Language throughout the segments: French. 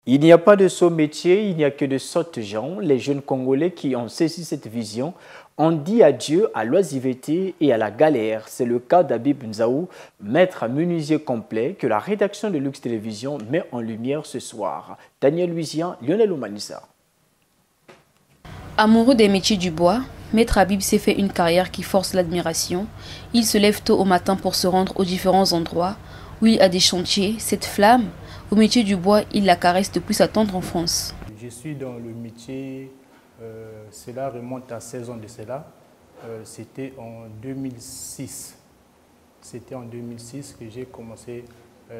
Il n'y a pas de sot métier, il n'y a que de sottes gens. Les jeunes Congolais qui ont saisi cette vision ont dit adieu à l'oisiveté et à la galère. C'est le cas d'Habib Nzaou, maître menuisier complet, que la rédaction de Lux Télévision met en lumière ce soir. Daniel Luisian, Lionel Oumanissa. Amoureux des métiers du bois, Maître Habib s'est fait une carrière qui force l'admiration. Il se lève tôt au matin pour se rendre aux différents endroits où il a des chantiers. Cette flamme au métier du bois, il la caresse depuis sa tendre enfance. Je suis dans le métier, cela remonte à 16 ans de cela. C'était en 2006. C'était en 2006 que j'ai commencé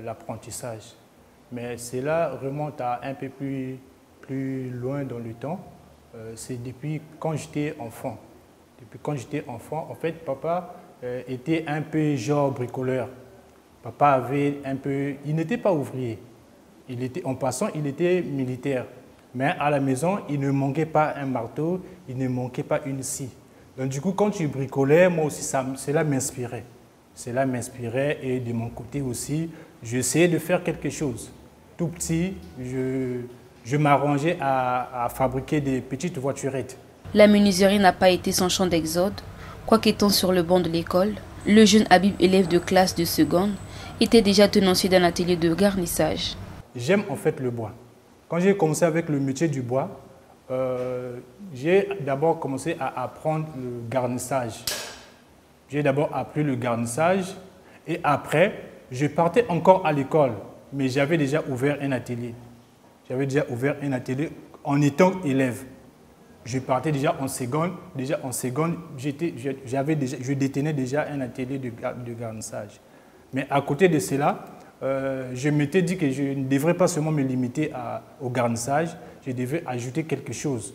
l'apprentissage. Mais cela remonte à un peu plus loin dans le temps. C'est depuis quand j'étais enfant. Depuis quand j'étais enfant, en fait, papa était un peu genre bricoleur. Papa avait un peu... Il n'était pas ouvrier. En passant, il était militaire. Mais à la maison, il ne manquait pas un marteau, il ne manquait pas une scie. Donc du coup, quand tu bricolais, moi aussi, cela m'inspirait. Cela m'inspirait et de mon côté aussi, j'essayais de faire quelque chose. Tout petit, je m'arrangeais à fabriquer des petites voiturettes. La menuiserie n'a pas été son champ d'exode. Quoiqu'étant sur le banc de l'école, le jeune Habib, élève de classe de seconde, était déjà tenancier d'un atelier de garnissage. J'aime en fait le bois. Quand j'ai commencé avec le métier du bois, j'ai d'abord commencé à apprendre le garnissage. J'ai d'abord appris le garnissage et après, je partais encore à l'école, mais j'avais déjà ouvert un atelier. J'avais déjà ouvert un atelier en étant élève. Je partais déjà en seconde. Déjà en seconde, je détenais déjà un atelier de garnissage. Mais à côté de cela, je m'étais dit que je ne devrais pas seulement me limiter au garnissage, je devais ajouter quelque chose.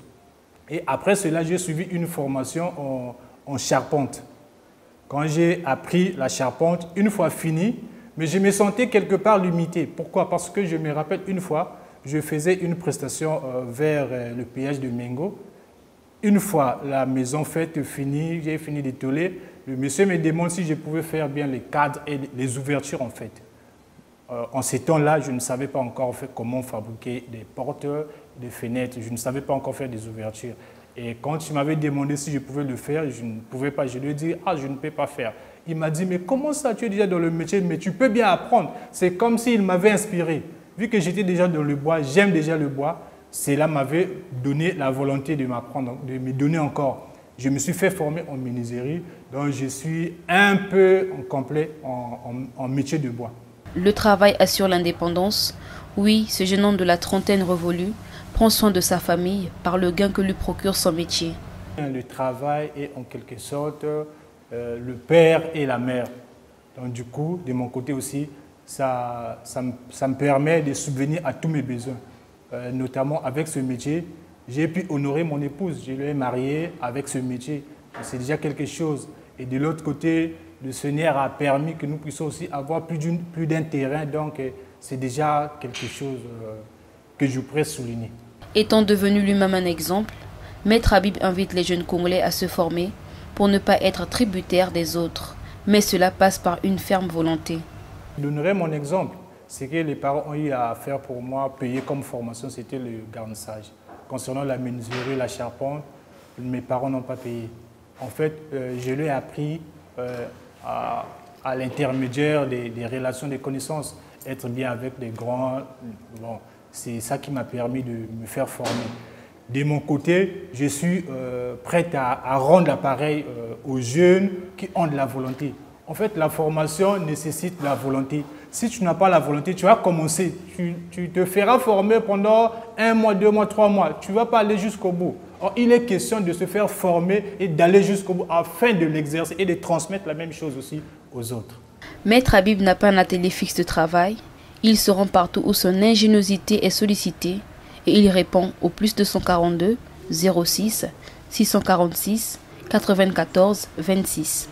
Et après cela, j'ai suivi une formation en charpente. Quand j'ai appris la charpente, une fois fini, mais je me sentais quelque part limité. Pourquoi? Parce que je me rappelle une fois, je faisais une prestation vers le péage de Mengo. Une fois la maison faite finie, j'ai fini d'étoiler, le monsieur me demande si je pouvais faire bien les cadres et les ouvertures en fait. En ces temps-là, je ne savais pas encore comment fabriquer des portes, des fenêtres, je ne savais pas encore faire des ouvertures. Et quand il m'avait demandé si je pouvais le faire, je ne pouvais pas. Je lui ai dit, ah, je ne peux pas faire. Il m'a dit, mais comment ça, tu es déjà dans le métier, mais tu peux bien apprendre. C'est comme s'il m'avait inspiré. Vu que j'étais déjà dans le bois, j'aime déjà le bois, cela m'avait donné la volonté de m'apprendre, de me donner encore. Je me suis fait former en menuiserie, donc je suis un peu complet en métier de bois. Le travail assure l'indépendance. Oui, ce jeune homme de la trentaine révolue prend soin de sa famille par le gain que lui procure son métier. Le travail est en quelque sorte le père et la mère. Donc du coup, de mon côté aussi, ça me permet de subvenir à tous mes besoins. Notamment avec ce métier, j'ai pu honorer mon épouse. Je l'ai mariée avec ce métier. C'est déjà quelque chose. Et de l'autre côté, le Seigneur a permis que nous puissions aussi avoir plus d'un terrain. Donc, c'est déjà quelque chose que je pourrais souligner. Étant devenu lui-même un exemple, Maître Habib invite les jeunes Congolais à se former pour ne pas être tributaires des autres. Mais cela passe par une ferme volonté. Je donnerai mon exemple. Ce que les parents ont eu à faire pour moi, payer comme formation, c'était le garnissage. Concernant la menuiserie, la charpente, mes parents n'ont pas payé. En fait, je l'ai appris à l'intermédiaire des relations, des connaissances, être bien avec des grands. Bon, c'est ça qui m'a permis de me faire former. De mon côté, je suis prêt à rendre l'appareil aux jeunes qui ont de la volonté. En fait, la formation nécessite la volonté. Si tu n'as pas la volonté, tu vas commencer. Tu te feras former pendant 1 mois, 2 mois, 3 mois. Tu ne vas pas aller jusqu'au bout. Or, il est question de se faire former et d'aller jusqu'au bout afin de l'exercer et de transmettre la même chose aussi aux autres. Maître Habib n'a pas un atelier fixe de travail. Il se rend partout où son ingéniosité est sollicitée et il répond au plus 242 06 646 94 26.